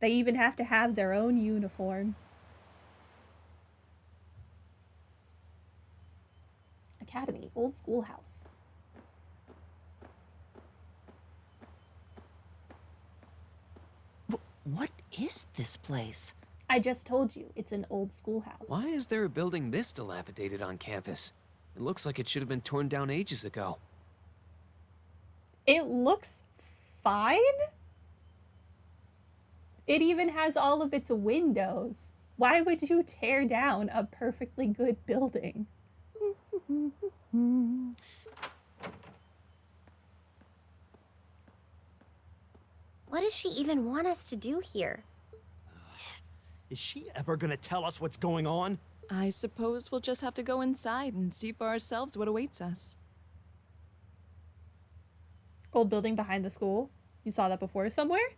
They even have to have their own uniform. Academy, old schoolhouse. What is this place? I just told you, it's an old schoolhouse. Why is there a building this dilapidated on campus? It looks like it should have been torn down ages ago. It looks fine? It even has all of its windows. Why would you tear down a perfectly good building? What does she even want us to do here? Is she ever gonna tell us what's going on? I suppose we'll just have to go inside and see for ourselves what awaits us. Old building behind the school. You saw that before somewhere?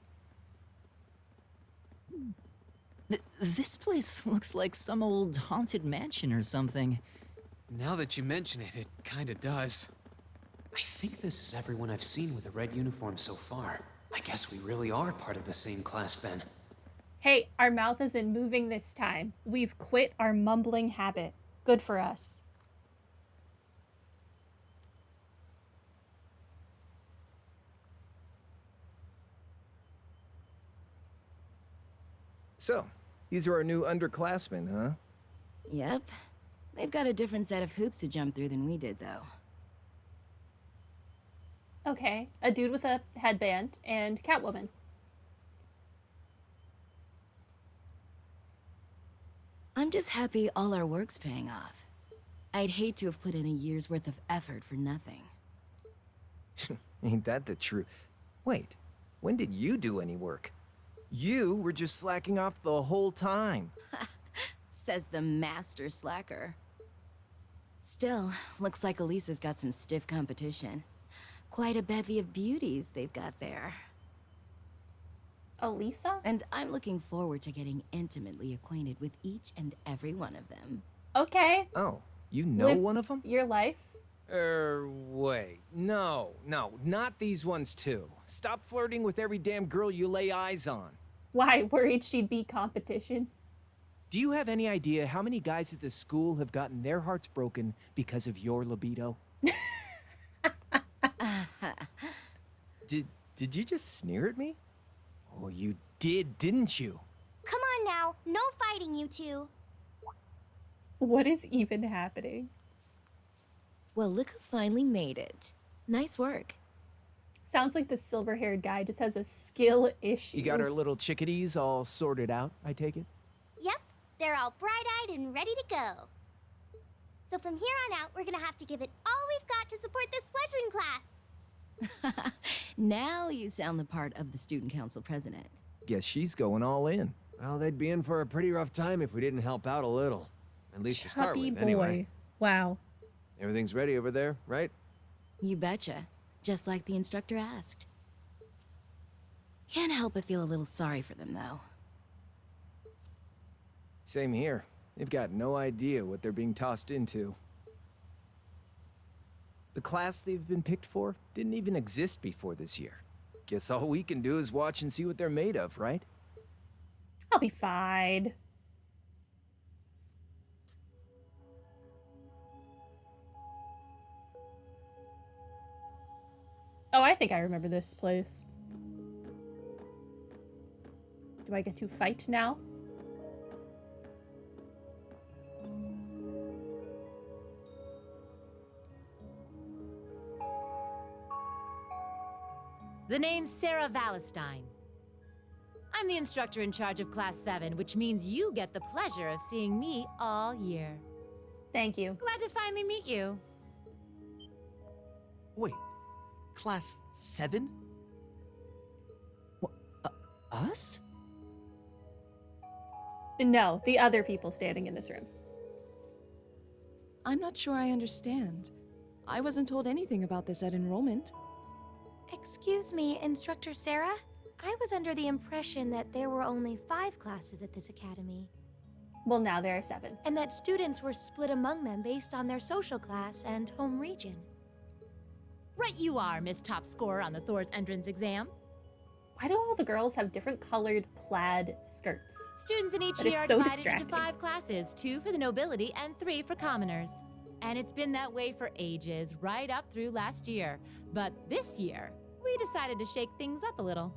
This place looks like some old haunted mansion or something. Now that you mention it, it kinda does. I think this is everyone I've seen with a red uniform so far. I guess we really are part of the same class then. Hey, our mouth isn't moving this time. We've quit our mumbling habit. Good for us. So, these are our new underclassmen, huh? Yep. They've got a different set of hoops to jump through than we did, though. Okay, a dude with a headband and Catwoman. I'm just happy all our work's paying off. I'd hate to have put in a year's worth of effort for nothing. Ain't that the truth? Wait, when did you do any work? You were just slacking off the whole time. Says the master slacker. Still, looks like Elisa's got some stiff competition. Quite a bevy of beauties they've got there. Elisa? And I'm looking forward to getting intimately acquainted with each and every one of them. Okay. Oh, you know Live one of them? your life. Wait. No, not these ones too. Stop flirting with every damn girl you lay eyes on. Why? Worried she'd be competition? Do you have any idea how many guys at this school have gotten their hearts broken because of your libido? Did you just sneer at me? Oh, you did, didn't you? Come on now, no fighting, you two. What is even happening? Well, look who finally made it. Nice work. Sounds like the silver-haired guy just has a skill issue. You got our little chickadees all sorted out, I take it? Yep, they're all bright-eyed and ready to go. So from here on out, we're gonna have to give it all we've got to support this fledgling class. Now you sound the part of the student council president. Guess she's going all in. Well, they'd be in for a pretty rough time if we didn't help out a little. At least to start Chubby with, boy. anyway. Wow. Everything's ready over there, right? You betcha. Just like the instructor asked. Can't help but feel a little sorry for them, though. Same here. They've got no idea what they're being tossed into. The class they've been picked for didn't even exist before this year. Guess all we can do is watch and see what they're made of, right? I'll be fine. Oh, I think I remember this place. Do I get to fight now? The name's Sarah Valestine. I'm the instructor in charge of Class 7, which means you get the pleasure of seeing me all year. Thank you. Glad to finally meet you. Wait, Class 7? Us? No, the other people standing in this room. I'm not sure I understand. I wasn't told anything about this at enrollment. Excuse me, Instructor Sarah? I was under the impression that there were only 5 classes at this academy. Well, now there are 7. And that students were split among them based on their social class and home region. Right you are, Miss Top Scorer on the Thor's entrance exam. Why do all the girls have different colored plaid skirts? Students in each That is year are so divided distracting. into 5 classes, 2 for the nobility and 3 for commoners. And it's been that way for ages, right up through last year. But this year, we decided to shake things up a little.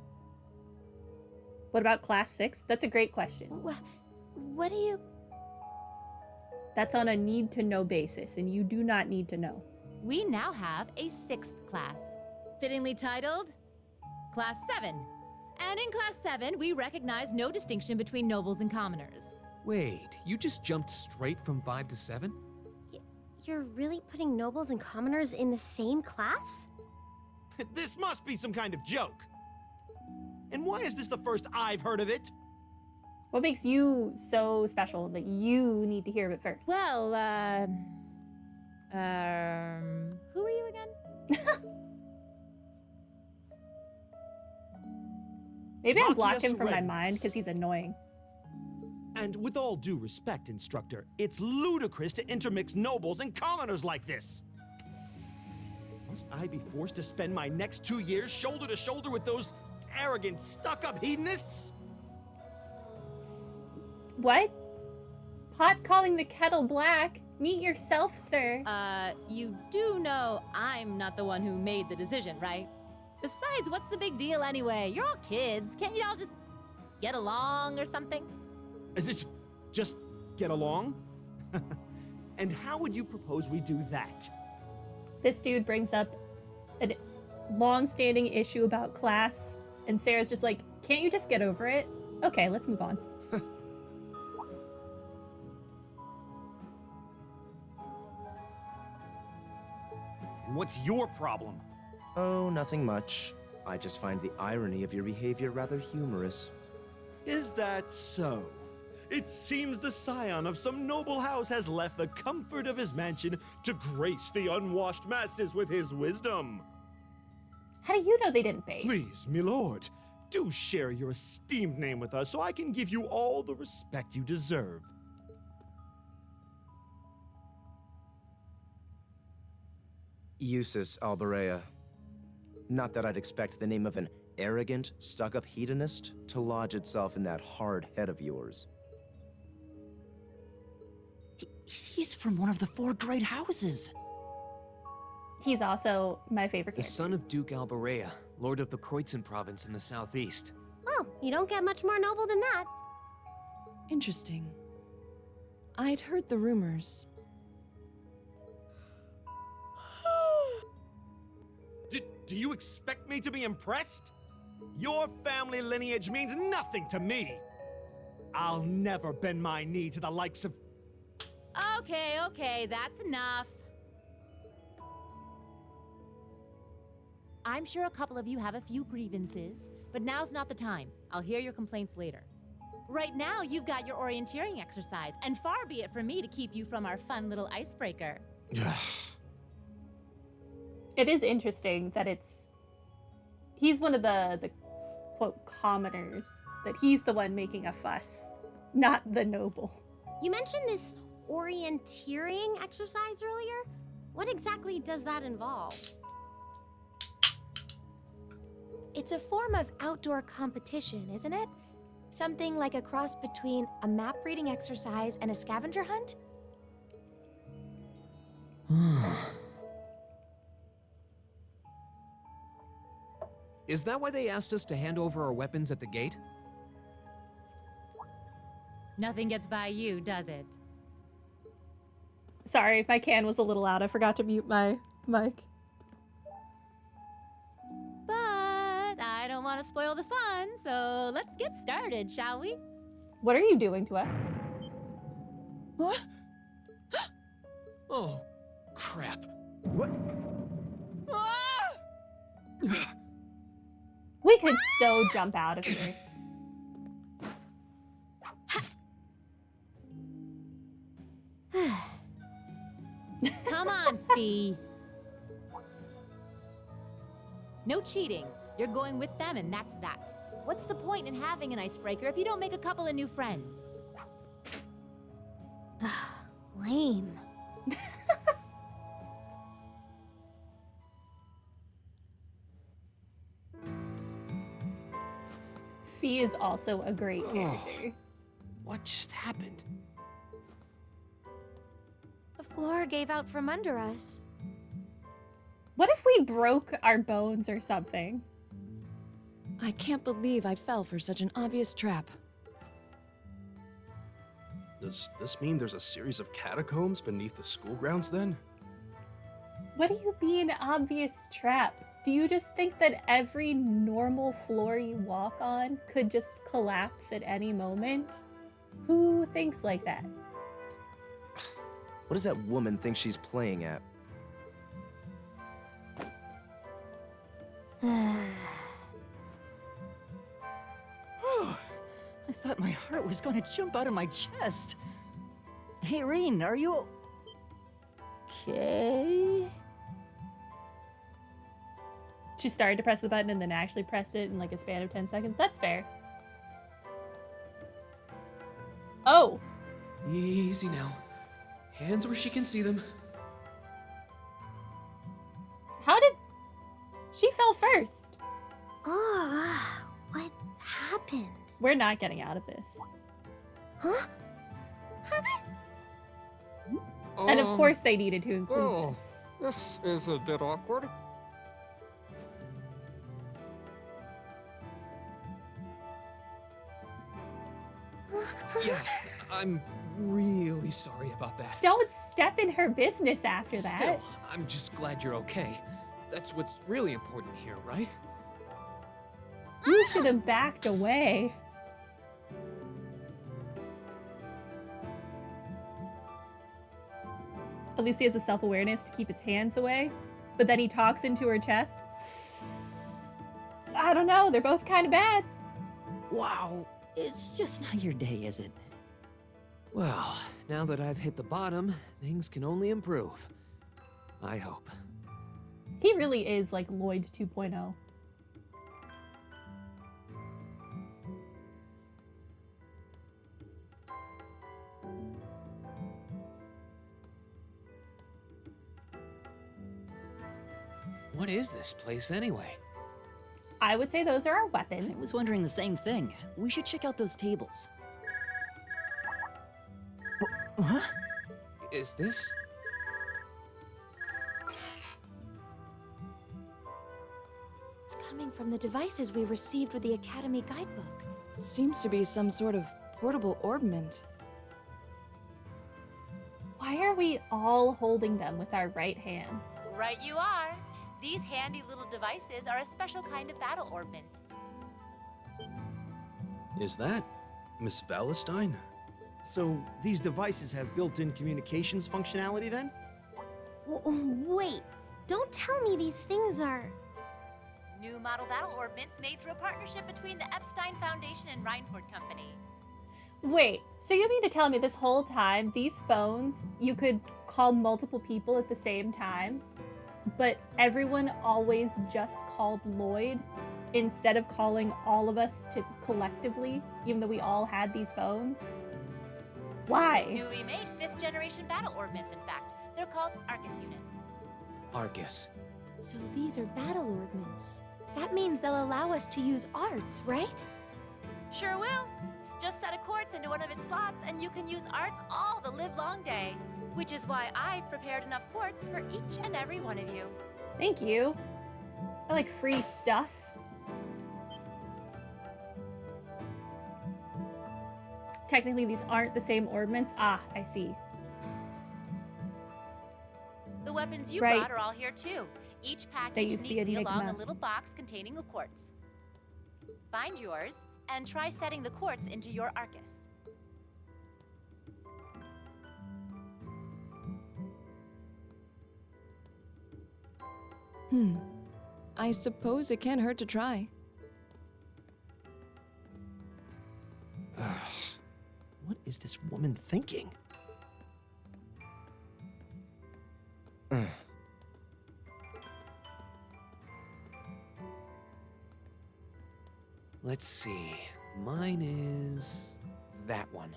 What about class 6? That's a great question. What do you... That's on a need-to-know basis, and you do not need to know. We now have a 6th class, fittingly titled Class 7. And in Class 7, we recognize no distinction between nobles and commoners. Wait, you just jumped straight from 5 to 7? You're really putting nobles and commoners in the same class? This must be some kind of joke. And why is this the first I've heard of it? What makes you so special that you need to hear of it first? Well, who are you again? Maybe I blocked Marcus him from my Redwoods. mind because he's annoying. And with all due respect, instructor, it's ludicrous to intermix nobles and commoners like this. Must I be forced to spend my next 2 years shoulder to shoulder with those arrogant, stuck-up hedonists? What? Pot calling the kettle black? Meet yourself, sir. You do know I'm not the one who made the decision, right? Besides, what's the big deal anyway? You're all kids. Can't you all just get along or something? Is it just get along? And how would you propose we do that? This dude brings up a long-standing issue about class, and Sarah's just like, can't you just get over it? Okay, let's move on. What's your problem? Oh, nothing much. I just find the irony of your behavior rather humorous. Is that so? It seems the scion of some noble house has left the comfort of his mansion to grace the unwashed masses with his wisdom. How do you know they didn't bathe? Please, milord, do share your esteemed name with us so I can give you all the respect you deserve. Eustace Alberea. Not that I'd expect the name of an arrogant, stuck-up hedonist to lodge itself in that hard head of yours. He's from one of the 4 great houses. He's also my favorite The character. son of Duke Alberea, lord of the Kreutzen province in the southeast. Well, you don't get much more noble than that. Interesting. I'd heard the rumors. Do you expect me to be impressed? Your family lineage means nothing to me. I'll never bend my knee to the likes of... Okay, that's enough. I'm sure a couple of you have a few grievances, but now's not the time. I'll hear your complaints later. Right now, you've got your orienteering exercise, and far be it from me to keep you from our fun little icebreaker. It is interesting that he's one of the quote commoners, that he's the one making a fuss, not the noble. You mentioned this orienteering exercise earlier. What exactly does that involve? It's a form of outdoor competition, isn't it? Something like a cross between a map reading exercise and a scavenger hunt? Is that why they asked us to hand over our weapons at the gate? Nothing gets by you, does it? Sorry, my can was a little loud. I forgot to mute my mic. But I don't want to spoil the fun, so let's get started, shall we? What are you doing to us? What? Oh, crap. What? We could so jump out of here. Come on, Fee. No cheating. You're going with them, and that's that. What's the point in having an icebreaker if you don't make a couple of new friends? Lame. Fee is also a great character. What just happened? The floor gave out from under us. What if we broke our bones or something? I can't believe I fell for such an obvious trap. Does this mean there's a series of catacombs beneath the school grounds then? What do you mean, obvious trap? Do you just think that every normal floor you walk on could just collapse at any moment? Who thinks like that? What does that woman think she's playing at? I thought my heart was going to jump out of my chest. Hey, Rean, are you okay? She started to press the button and then actually pressed it in like a span of 10 seconds. That's fair. Oh! Easy now. Hands where she can see them. How did... She fell first! Ah, what happened? We're not getting out of this. Huh? And of course they needed to include well, this. This is a bit awkward. Yeah, I'm really sorry about that. Don't step in her business after that. Still, I'm just glad you're okay. That's what's really important here, right? You should have backed away. At least he has the self-awareness to keep his hands away. But then he talks into her chest. I don't know, they're both kind of bad. Wow, it's just not your day, is it? Well, now that I've hit the bottom, things can only improve. I hope. He really is like Lloyd 2.0. What is this place anyway? I would say those are our weapons. I was wondering the same thing. We should check out those tables. Huh? Is this? It's coming from the devices we received with the Academy guidebook. Seems to be some sort of portable orbment. Why are we all holding them with our right hands? Right you are. These handy little devices are a special kind of battle orbment. Is that Miss Valentine? So these devices have built-in communications functionality then? Wait, don't tell me these things are... New model battle orbments made through a partnership between the Epstein Foundation and Reinford Company. Wait, so you mean to tell me this whole time, these phones, you could call multiple people at the same time, but everyone always just called Lloyd instead of calling all of us to collectively, even though we all had these phones? Why? Newly made 5th generation battle orbments, in fact. They're called Arcus units. Arcus. So these are battle orbments. That means they'll allow us to use arts, right? Sure will. Just set a quartz into one of its slots and you can use arts all the livelong day. Which is why I've prepared enough quartz for each and every one of you. Thank you. I like free stuff. Technically, these aren't the same orbments. Ah, I see. The weapons you Right. brought are all here too. Each package use the neatly along Enigma. a little box containing a quartz. Find yours and try setting the quartz into your Arcus. I suppose it can't hurt to try. What is this woman thinking? Let's see. Mine is that one.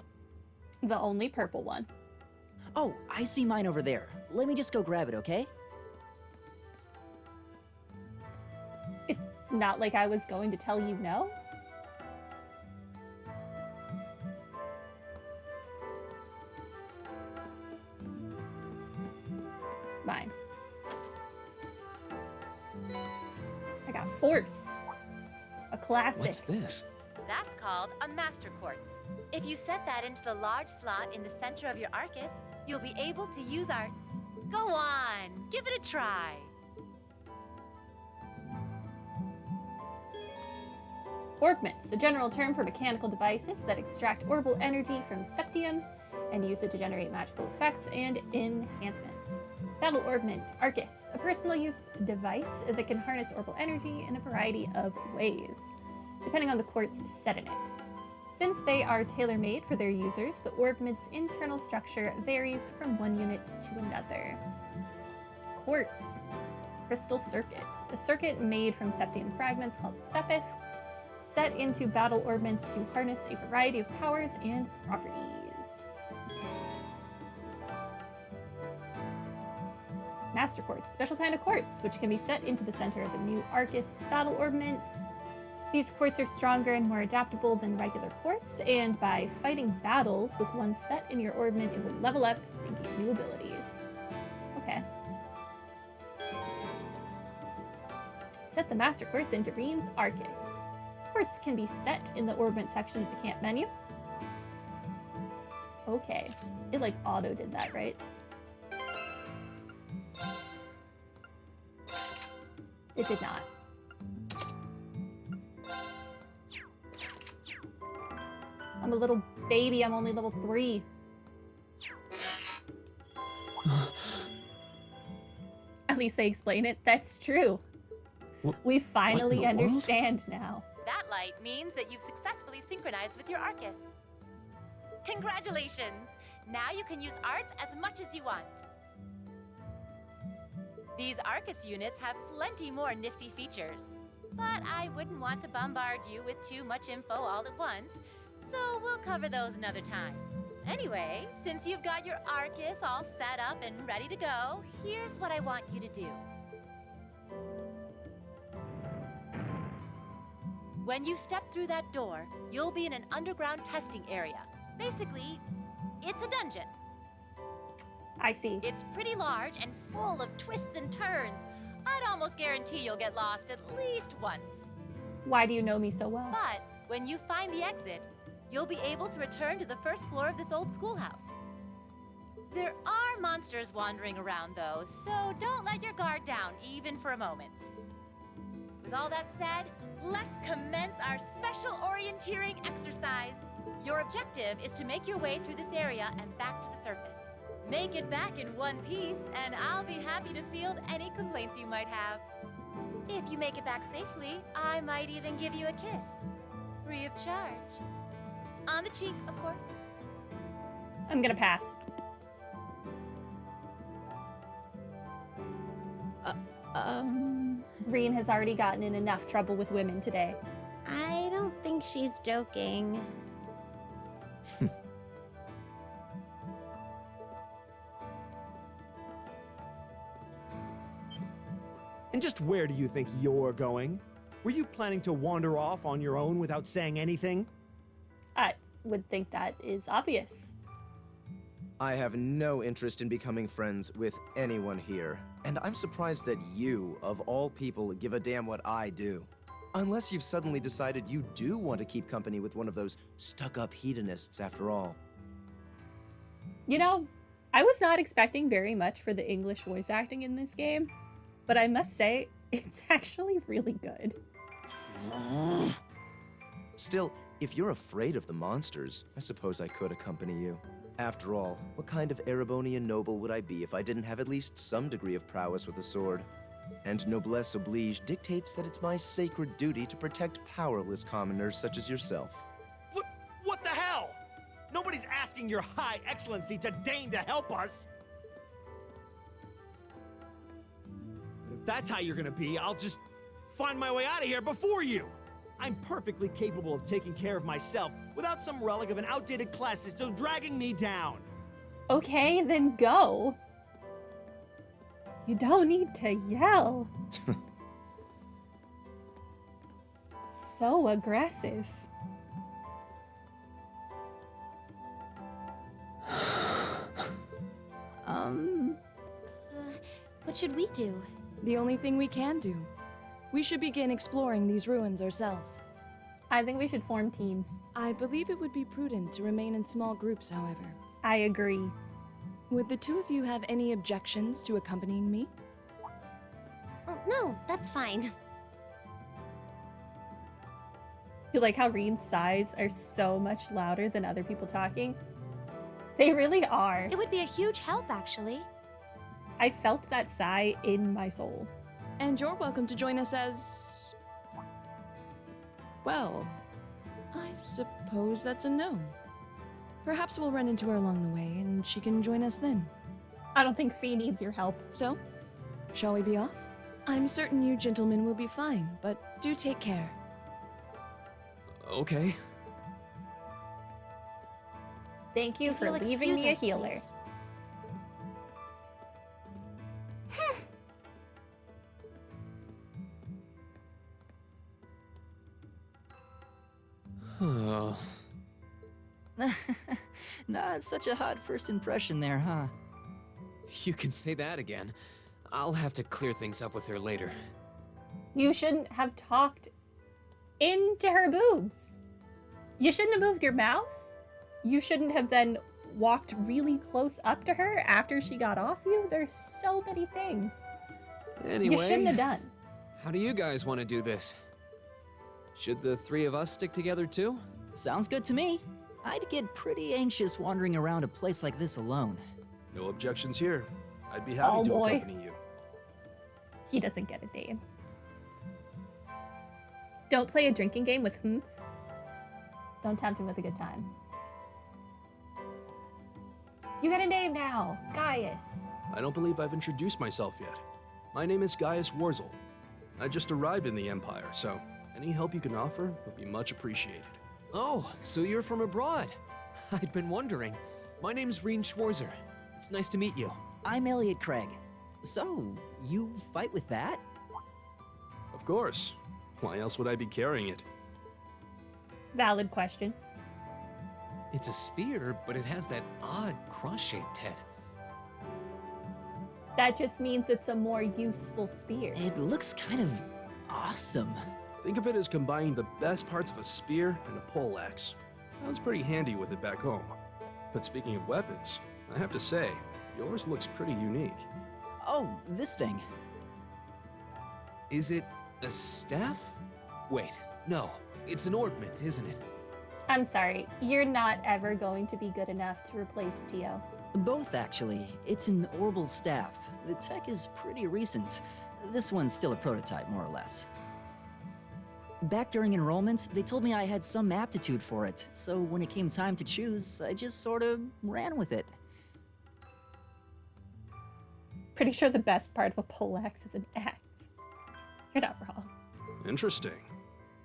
The only purple one. Oh, I see mine over there. Let me just go grab it, okay? It's not like I was going to tell you no. Mine. I got Force. A classic. What's this? That's called a Master Quartz. If you set that into the large slot in the center of your Arcus, you'll be able to use arts. Go on, give it a try. Orbments, a general term for mechanical devices that extract orbal energy from septium and use it to generate magical effects and enhancements. Battle Orbment, Arcus, a personal use device that can harness orbal energy in a variety of ways, depending on the quartz set in it. Since they are tailor-made for their users, the Orbment's internal structure varies from one unit to another. Quartz, Crystal Circuit, a circuit made from septium fragments called sepith, set into battle orbments to harness a variety of powers and properties. Master Quartz, a special kind of quartz, which can be set into the center of a new Arcus battle orbment. These quartz are stronger and more adaptable than regular quartz, and by fighting battles with one set in your orbment, it will level up and gain new abilities. Okay. Set the Master Quartz into Rean's Arcus. Quartz can be set in the orbment section of the camp menu. Okay. It like auto did that, right? It did not. I'm a little baby, I'm only level 3. At least they explain it. That's true. We finally understand now. That light means that you've successfully synchronized with your Arcus. Congratulations! Now you can use arts as much as you want. These Arcus units have plenty more nifty features, but I wouldn't want to bombard you with too much info all at once, so we'll cover those another time. Anyway, since you've got your Arcus all set up and ready to go, here's what I want you to do. When you step through that door, you'll be in an underground testing area. Basically, it's a dungeon. I see. It's pretty large and full of twists and turns. I'd almost guarantee you'll get lost at least once. Why do you know me so well? But when you find the exit, you'll be able to return to the first floor of this old schoolhouse. There are monsters wandering around, though, so don't let your guard down, even for a moment. With all that said, let's commence our special orienteering exercise. Your objective is to make your way through this area and back to the surface. Make it back in one piece, and I'll be happy to field any complaints you might have. If you make it back safely, I might even give you a kiss. Free of charge. On the cheek, of course. I'm gonna pass. Rean has already gotten in enough trouble with women today. I don't think she's joking. And just where do you think you're going? Were you planning to wander off on your own without saying anything? I would think that is obvious. I have no interest in becoming friends with anyone here, and I'm surprised that you, of all people, give a damn what I do. Unless you've suddenly decided you do want to keep company with one of those stuck-up hedonists after all. You know, I was not expecting very much for the English voice acting in this game, but I must say, it's actually really good. Still, if you're afraid of the monsters, I suppose I could accompany you. After all, what kind of Erebonian noble would I be if I didn't have at least some degree of prowess with a sword? And noblesse oblige dictates that it's my sacred duty to protect powerless commoners such as yourself. What the hell? Nobody's asking your high excellency to deign to help us. But if that's how you're gonna be, I'll just find my way out of here before you. I'm perfectly capable of taking care of myself without some relic of an outdated class system dragging me down. Okay, then go. You don't need to yell. So aggressive. What should we do? The only thing we can do. We should begin exploring these ruins ourselves. I think we should form teams. I believe it would be prudent to remain in small groups, however. I agree. Would the two of you have any objections to accompanying me? Oh, no, that's fine. You like how Rean's sighs are so much louder than other people talking? They really are. It would be a huge help, actually. I felt that sigh in my soul. And you're welcome to join us as... well, I suppose that's a no. Perhaps we'll run into her along the way, and she can join us then. I don't think Fee needs your help. So, shall we be off? I'm certain you gentlemen will be fine, but do take care. Okay. Thank you If for you'll leaving me a excuse us, healer. please. Oh. Not such a hot first impression there, huh? You can say that again. I'll have to clear things up with her later. You shouldn't have talked into her boobs. You shouldn't have moved your mouth. You shouldn't have then walked really close up to her after she got off you. There's so many things Anyway, you shouldn't have done. How do you guys want to do this? Should the three of us stick together too? Sounds good to me. I'd get pretty anxious wandering around a place like this alone. No objections here. I'd be happy Oh, to boy. accompany you. He doesn't get a name. Don't play a drinking game with him. Don't tempt him with a good time. You got a name now, Gaius. I don't believe I've introduced myself yet. My name is Gaius Warzel. I just arrived in the Empire, so any help you can offer would be much appreciated. Oh, so you're from abroad. I'd been wondering. My name's Rean Schwarzer. It's nice to meet you. I'm Elliot Craig. So, you fight with that? Of course. Why else would I be carrying it? Valid question. It's a spear, but it has that odd cross-shaped head. That just means it's a more useful spear. It looks kind of awesome. Think of it as combining the best parts of a spear and a poleaxe. I was pretty handy with it back home. But speaking of weapons, I have to say, yours looks pretty unique. Oh, this thing. Is it a staff? Wait, no. It's an ornament, isn't it? I'm sorry, you're not ever going to be good enough to replace Tio. Both, actually. It's an orbital staff. The tech is pretty recent. This one's still a prototype, more or less. Back during enrollment, they told me I had some aptitude for it, so when it came time to choose, I just sort of ran with it. Pretty sure the best part of a poleaxe is an axe. You're not wrong. Interesting.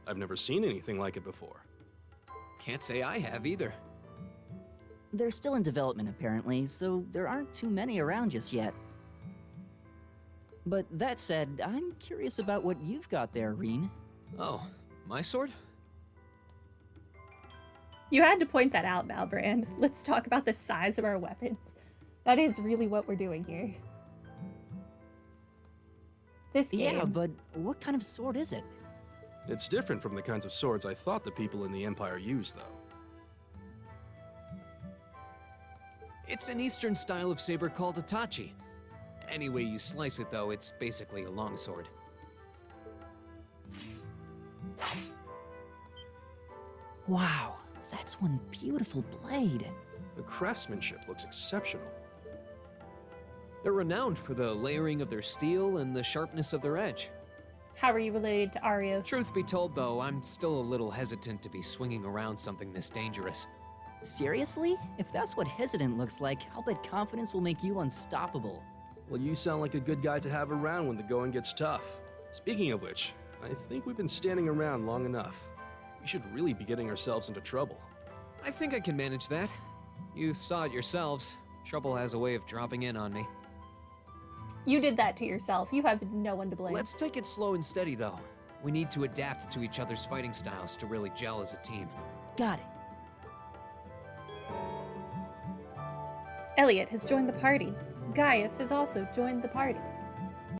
I've never seen anything like it before. Can't say I have either. They're still in development, apparently, so there aren't too many around just yet. But that said, I'm curious about what you've got there, Rean. Oh, my sword? You had to point that out, Malbrand. Let's talk about the size of our weapons. That is really what we're doing here. This game. Yeah, but what kind of sword is it? It's different from the kinds of swords I thought the people in the Empire used, though. It's an Eastern style of saber called a tachi. Any way you slice it, though, it's basically a longsword. Wow, that's one beautiful blade. The craftsmanship looks exceptional. They're renowned for the layering of their steel and the sharpness of their edge. How are you related to Arios? Truth be told, though, I'm still a little hesitant to be swinging around something this dangerous. Seriously? If that's what hesitant looks like, I'll bet confidence will make you unstoppable. Well, you sound like a good guy to have around when the going gets tough. Speaking of which, I think we've been standing around long enough. We should really be getting ourselves into trouble. I think I can manage that. You saw it yourselves. Trouble has a way of dropping in on me. You did that to yourself. You have no one to blame. Let's take it slow and steady, though. We need to adapt to each other's fighting styles to really gel as a team. Got it. Elliot has joined the party. Gaius has also joined the party.